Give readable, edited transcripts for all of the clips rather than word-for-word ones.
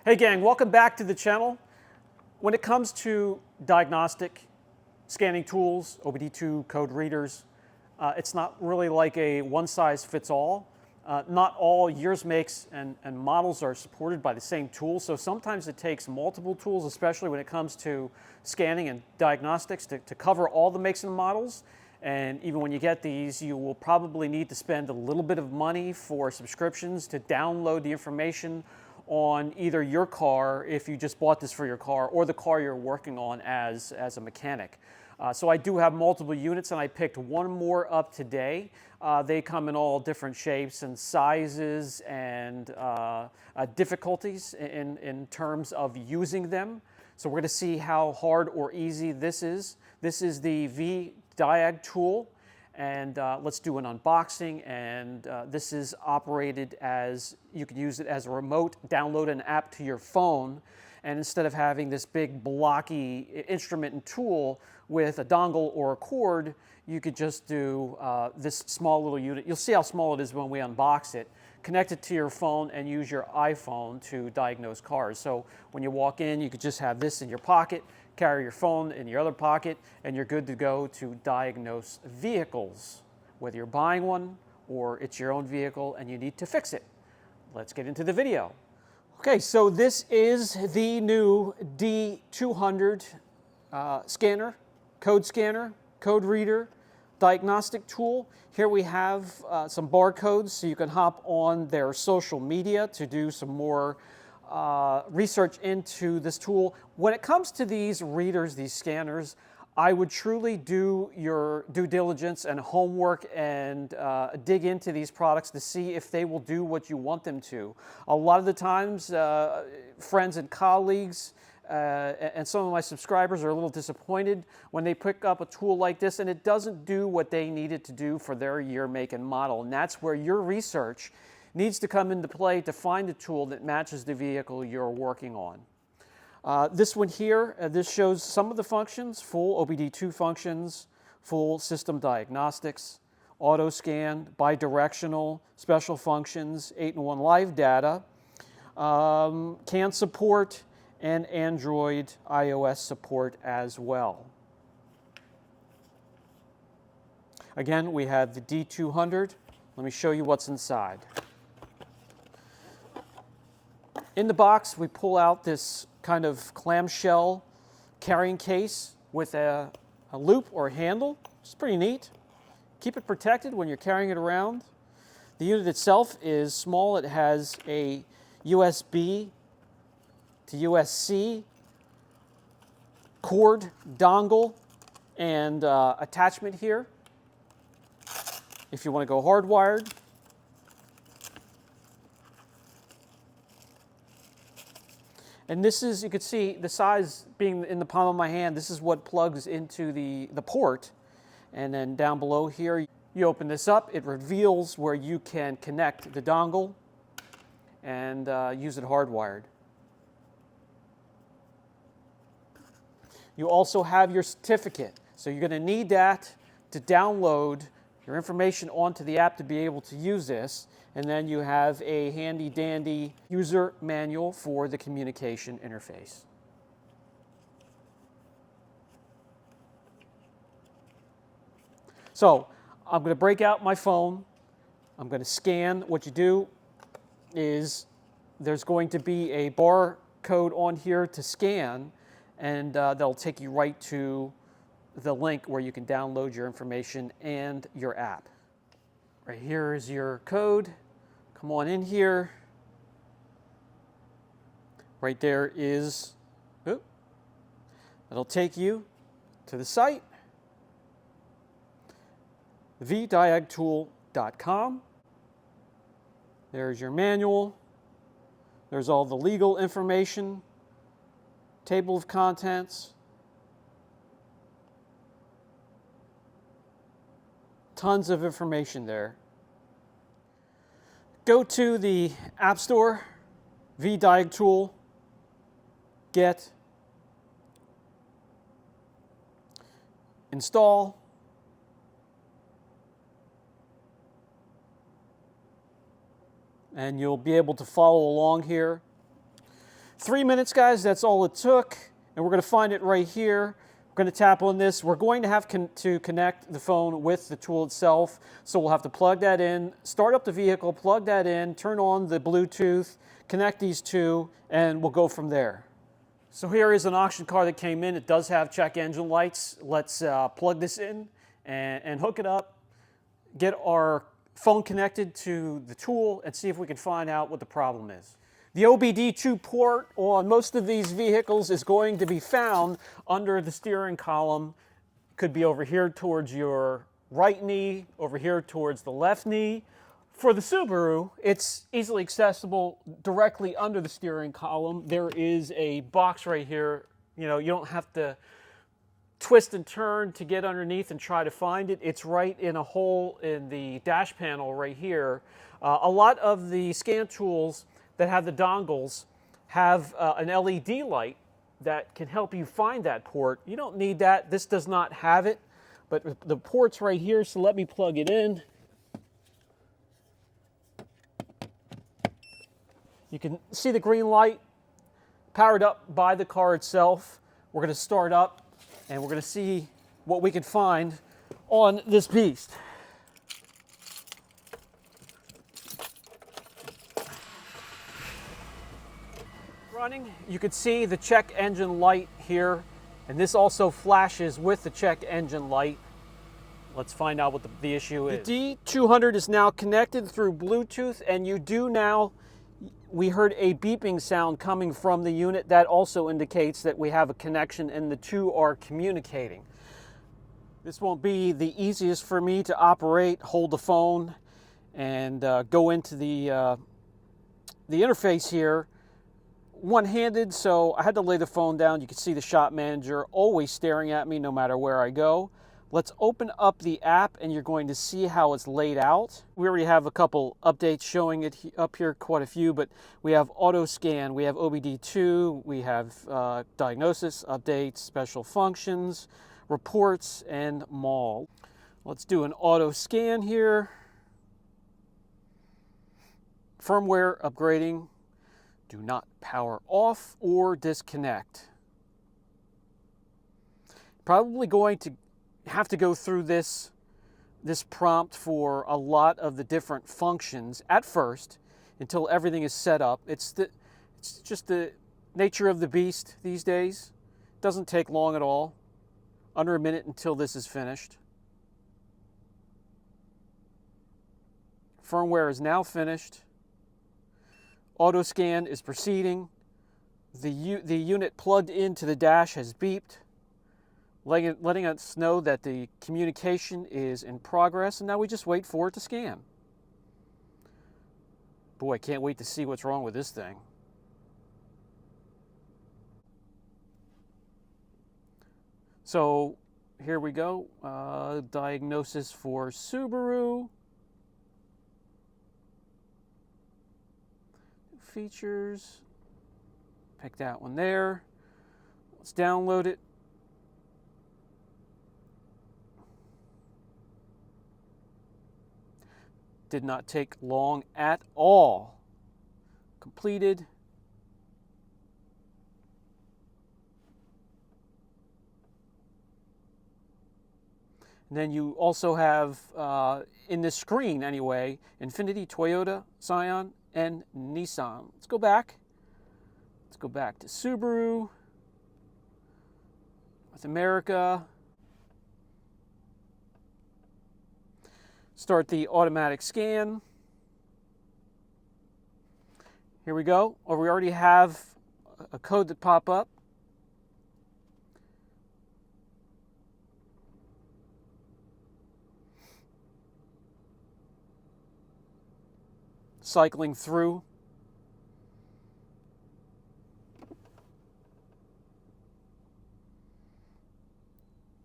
Hey gang, welcome back to the channel. When it comes to diagnostic scanning tools, OBD2 code readers, it's not really like a one-size-fits-all. Not all years, makes, and models are supported by the same tool, so sometimes it takes multiple tools, especially when it comes to scanning and diagnostics, to cover all the makes and models. And even when you get these, you will probably need to spend a little bit of money for subscriptions to download the information on either your car, if you just bought this for your car, or the car you're working on as a mechanic. So I do have multiple units, and I picked one more up today. They come in all different shapes and sizes and difficulties in terms of using them. So we're going to see how hard or easy this is. This is the VdiagTool, and let's do an unboxing. And this is operated as, you can use it as a remote, download an app to your phone, and instead of having this big blocky instrument and tool with a dongle or a cord, you could just do this small little unit. You'll see how small it is when we unbox it. Connect it to your phone and use your iPhone to diagnose cars. So when you walk in, you could just have this in your pocket, carry your phone in your other pocket, and you're good to go to diagnose vehicles, whether you're buying one or it's your own vehicle and you need to fix it. Let's get into the video. Okay, so this is the new D200 scanner, code reader, diagnostic tool. Here we have some barcodes, so you can hop on their social media to do some more research into this tool. When it comes to these readers, these scanners, I would truly do your due diligence and homework and dig into these products to see if they will do what you want them to. A lot of the times, friends and colleagues and some of my subscribers are a little disappointed when they pick up a tool like this and it doesn't do what they need it to do for their year, make, and model. And that's where your research needs to come into play to find a tool that matches the vehicle you're working on. This one here, this shows some of the functions: full OBD2 functions, full system diagnostics, auto scan, bi-directional, special functions, 8-in-1 live data, CAN support, and Android iOS support as well. Again, we have the D200. Let me show you what's inside. In the box, we pull out this kind of clamshell carrying case with a loop or a handle, which is pretty neat. Keep it protected when you're carrying it around. The unit itself is small. It has a USB to USB-C cord, dongle, and attachment here if you want to go hardwired. And this is, you can see the size being in the palm of my hand, this is what plugs into the port. And then down below here, you open this up, it reveals where you can connect the dongle and use it hardwired. You also have your certificate. So you're going to need that to download your information onto the app to be able to use this. And then you have a handy dandy user manual for the communication interface. So I'm going to break out my phone. I'm going to scan. What you do is there's going to be a barcode on here to scan, and that'll take you right to the link where you can download your information and your app. Right here is your code. Come on in here. Right there is, it'll take you to the site, VdiagTool.com. There's your manual. There's all the legal information, table of contents, tons of information there. Go to the App Store, VdiagTool, get, install, and you'll be able to follow along here. 3 minutes, guys, that's all it took. And we're going to find it right here. We're going to tap on this. We're going to have to connect the phone with the tool itself. So we'll have to plug that in, start up the vehicle, plug that in, turn on the Bluetooth, connect these two, and we'll go from there. So here is an auction car that came in. It does have check engine lights. Let's plug this in and hook it up, get our phone connected to the tool, and see if we can find out what the problem is. The OBD2 port on most of these vehicles is going to be found under the steering column. Could be over here towards your right knee, over here towards the left knee. For the Subaru, it's easily accessible directly under the steering column. There is a box right here. You know, you don't have to twist and turn to get underneath and try to find it. It's right in a hole in the dash panel right here. A lot of the scan tools that have the dongles have an LED light that can help you find that port. You don't need that. This does not have it, but the port's right here, so let me plug it in. You can see the green light powered up by the car itself. We're going to start up and we're going to see what we can find on this beast. Running, you can see the check engine light here, and this also flashes with the check engine light. Let's find out what the issue is. The D200 is now connected through Bluetooth, and you do now, we heard a beeping sound coming from the unit. That also indicates that we have a connection and the two are communicating. This won't be the easiest for me to operate, hold the phone, and go into the interface here one-handed, so I had to lay the phone down. You can see the shop manager always staring at me no matter where I go. Let's open up the app and you're going to see how it's laid out. We already have a couple updates showing it up here, quite a few, but we have auto scan, we have OBD2, we have diagnosis, updates, special functions, reports, and mall. Let's do an auto scan here. Firmware upgrading. Do not power off or disconnect. Probably going to have to go through this prompt for a lot of the different functions at first until everything is set up. It's just the nature of the beast these days. It doesn't take long at all. Under a minute until this is finished. Firmware is now finished. Auto scan is proceeding. The unit plugged into the dash has beeped, letting us know that the communication is in progress, and now we just wait for it to scan. Boy, I can't wait to see what's wrong with this thing. So here we go. Diagnosis for Subaru. Features, pick that one there. Let's download it. Did not take long at all. Completed. And then you also have, in this screen anyway, Infiniti, Toyota, Scion, and Nissan. Let's go back. Let's go back to Subaru, North America. Start the automatic scan. Here we go. Or we already have a code that pop up. Cycling through.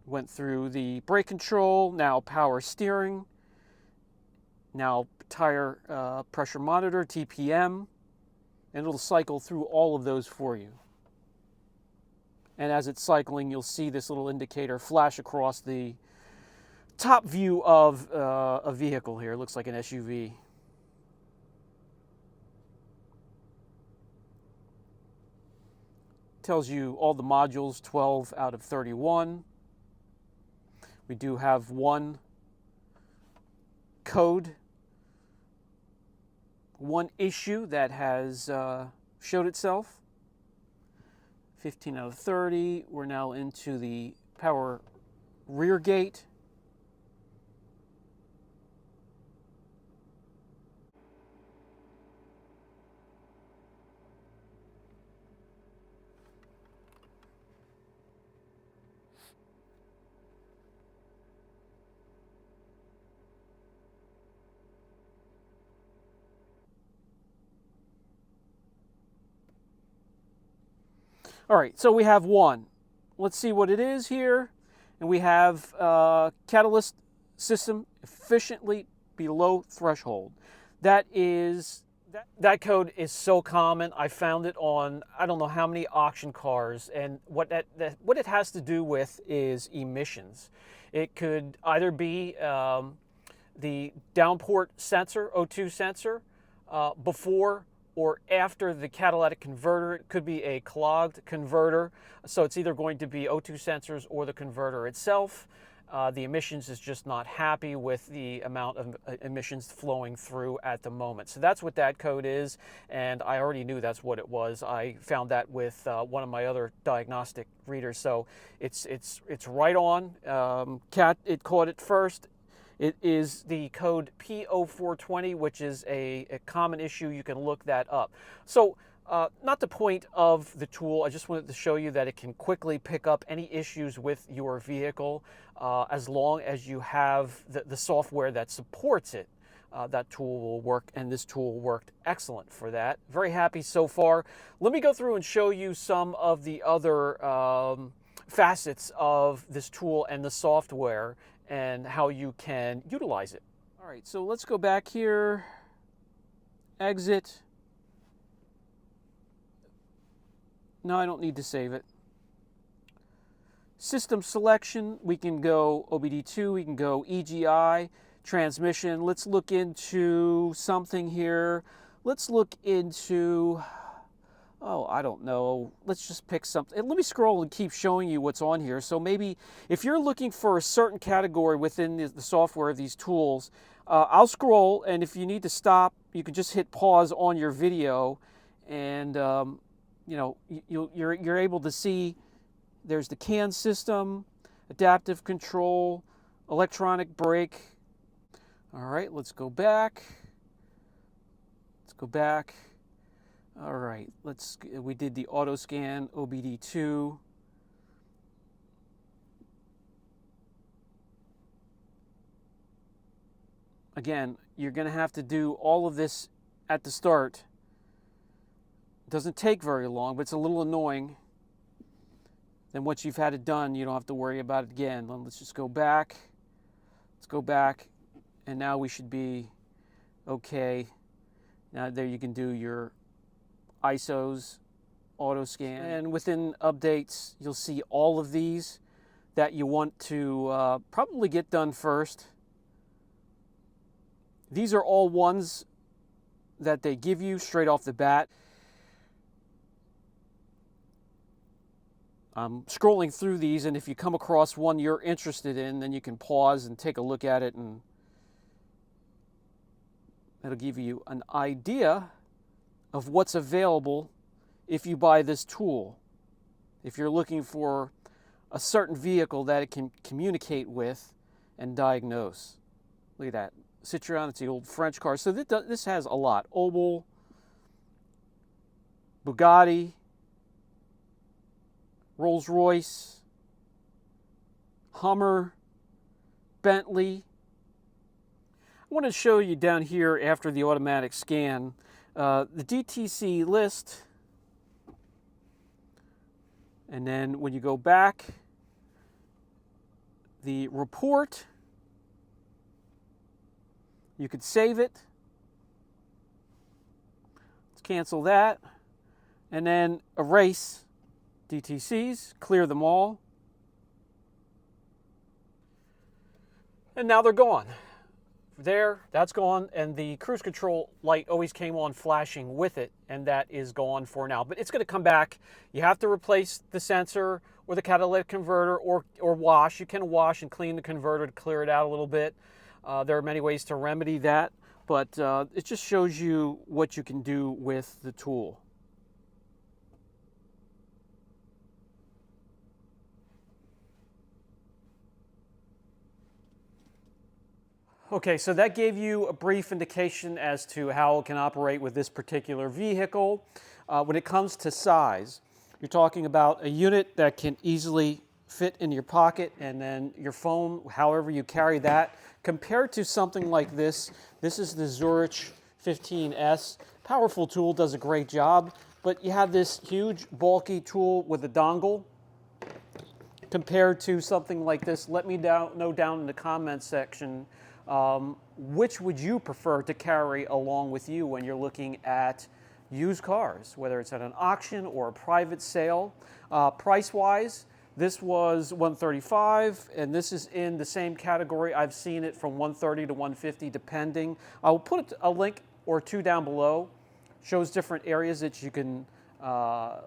Went through the brake control, now power steering, now tire pressure monitor, TPM, and it'll cycle through all of those for you. And as it's cycling, you'll see this little indicator flash across the top view of a vehicle here. It looks like an SUV. tells you all the modules, 12 out of 31. We do have one code, one issue that has showed itself. 15 out of 30. We're now into the power rear gate. All right, so we have one. Let's see what it is here. And we have catalyst system efficiently below threshold. That code is so common. I found it on I don't know how many auction cars, and what it has to do with is emissions. It could either be the downport sensor, O2 sensor, before or after the catalytic converter. It could be a clogged converter, so it's either going to be O2 sensors or the converter itself. The emissions is just not happy with the amount of emissions flowing through at the moment. So that's what that code is, and I already knew that's what it was. I found that with one of my other diagnostic readers, so it's right on. It caught it first. It is the code P0420, which is a common issue. You can look that up. So not the point of the tool. I just wanted to show you that it can quickly pick up any issues with your vehicle as long as you have the software that supports it. That tool will work, and this tool worked excellent for that. Very happy so far. Let me go through and show you some of the other facets of this tool and the software and how you can utilize it. All right, so let's go back here, exit. No, I don't need to save it. System selection, we can go OBD2, we can go EGI, transmission. Let's look into something here. Let's look into, oh, I don't know. Let's just pick something. Let me scroll and keep showing you what's on here. So maybe if you're looking for a certain category within the software of these tools, I'll scroll, and if you need to stop, you can just hit pause on your video, and you know, you're able to see there's the CAN system, adaptive control, electronic brake. All right, let's go back. Let's go back. All right, we did the auto scan OBD2. Again, you're going to have to do all of this at the start. It doesn't take very long, but it's a little annoying. Then once you've had it done, you don't have to worry about it again. Let's just go back. Let's go back, and now we should be okay. Now there you can do your ISOs, auto scan, and within updates you'll see all of these that you want to probably get done first. These are all ones that they give you straight off the bat. I'm scrolling through these, and if you come across one you're interested in, then you can pause and take a look at it, and that'll give you an idea of what's available if you buy this tool. If you're looking for a certain vehicle that it can communicate with and diagnose. Look at that. Citroën, it's the old French car. So this has a lot. Opel, Bugatti, Rolls-Royce, Hummer, Bentley. I want to show you down here after the automatic scan the DTC list, and then when you go back, the report, you could save it. Let's cancel that, and then erase DTCs, clear them all, and now they're gone. there, that's gone, and the cruise control light always came on flashing with it, and that is gone for now. But it's going to come back. You have to replace the sensor or the catalytic converter, or wash. You can wash and clean the converter to clear it out a little bit. There are many ways to remedy that, but it just shows you what you can do with the tool. Okay, so that gave you a brief indication as to how it can operate with this particular vehicle. When it comes to size, you're talking about a unit that can easily fit in your pocket, and then your phone, however you carry that. Compared to something like this is the Zurich 15S. Powerful tool, does a great job, but you have this huge bulky tool with a dongle. Compared to something like this, let me know down in the comments section, which would you prefer to carry along with you when you're looking at used cars, whether it's at an auction or a private sale. Price-wise, this was $135, and this is in the same category. I've seen it from $130 to $150, depending. I will put a link or two down below. Shows different areas that you can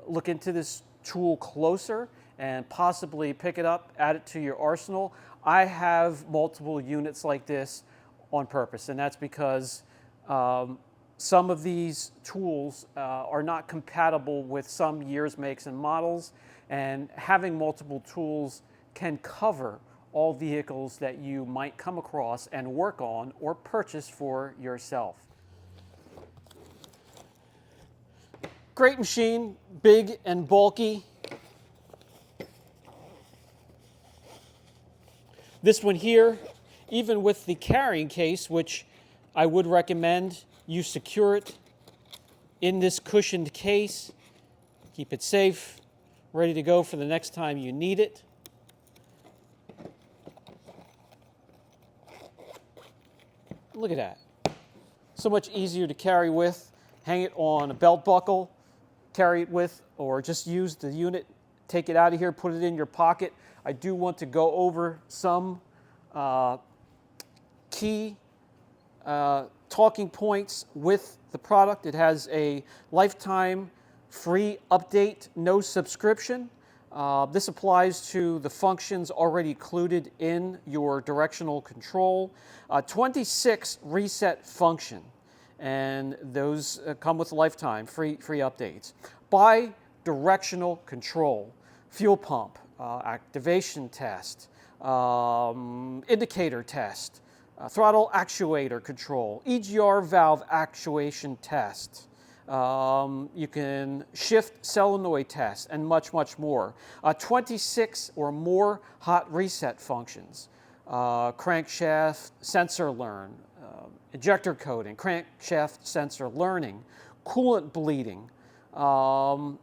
look into this tool closer and possibly pick it up, add it to your arsenal. I have multiple units like this on purpose, and that's because some of these tools are not compatible with some years, makes, and models, and having multiple tools can cover all vehicles that you might come across and work on or purchase for yourself. Great machine, big and bulky. This one here, even with the carrying case, which I would recommend you secure it in this cushioned case, keep it safe, ready to go for the next time you need it. Look at that. So much easier to carry with. Hang it on a belt buckle, carry it with, or just use the unit, take it out of here, put it in your pocket. I do want to go over some key talking points with the product. It has a lifetime free update, no subscription. This applies to the functions already included in your directional control. 26 reset function, and those come with lifetime free updates. Bi-directional control, fuel pump, activation test, indicator test, throttle actuator control, EGR valve actuation test. You can shift solenoid test, and much, much more. 26 or more hot reset functions. Crankshaft sensor learn, injector coding, crankshaft sensor learning, coolant bleeding, oil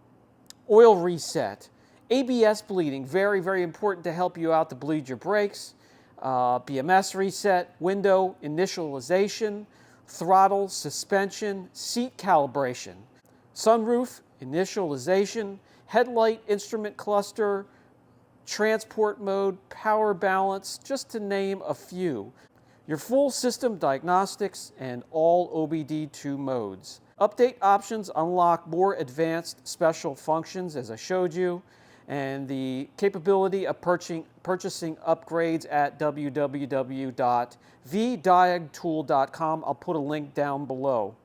reset, ABS bleeding, very, very important to help you out to bleed your brakes, BMS reset, window initialization, throttle, suspension, seat calibration, sunroof initialization, headlight instrument cluster, transport mode, power balance, just to name a few. Your full system diagnostics and all OBD2 modes. Update options unlock more advanced special functions, as I showed you, and the capability of purchasing upgrades at www.VdiagTool.com. I'll put a link down below.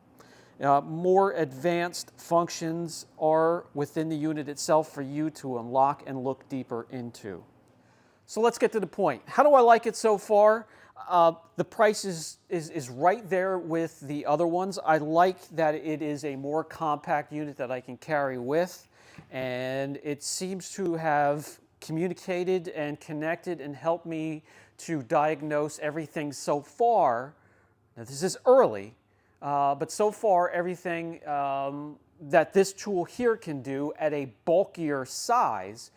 More advanced functions are within the unit itself for you to unlock and look deeper into. So let's get to the point. How do I like it so far? The price is right there with the other ones. I like that it is a more compact unit that I can carry with, and it seems to have communicated and connected and helped me to diagnose everything so far. Now, this is early, but so far everything that this tool here can do at a bulkier size,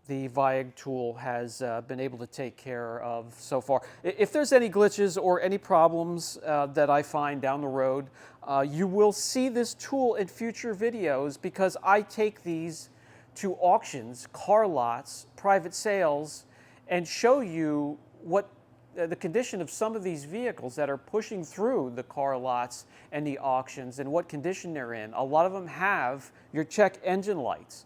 the VdiagTool has been able to take care of so far. If there's any glitches or any problems that I find down the road, you will see this tool in future videos, because I take these to auctions, car lots, private sales, and show you what the condition of some of these vehicles that are pushing through the car lots and the auctions and what condition they're in. A lot of them have your check engine lights.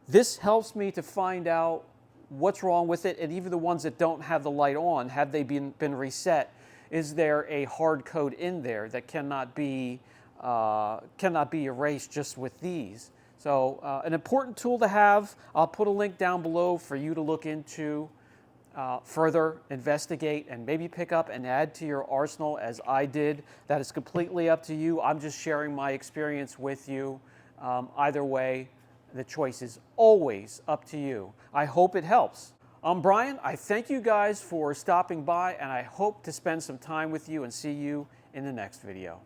This helps me to find out what's wrong with it, and even the ones that don't have the light on, have they been reset? Is there a hard code in there that cannot be erased just with these? So an important tool to have. I'll put a link down below for you to look into, further investigate, and maybe pick up and add to your arsenal as I did. That is completely up to you. I'm just sharing my experience with you. Either way, the choice is always up to you. I hope it helps. I'm Brian. I thank you guys for stopping by, and I hope to spend some time with you and see you in the next video.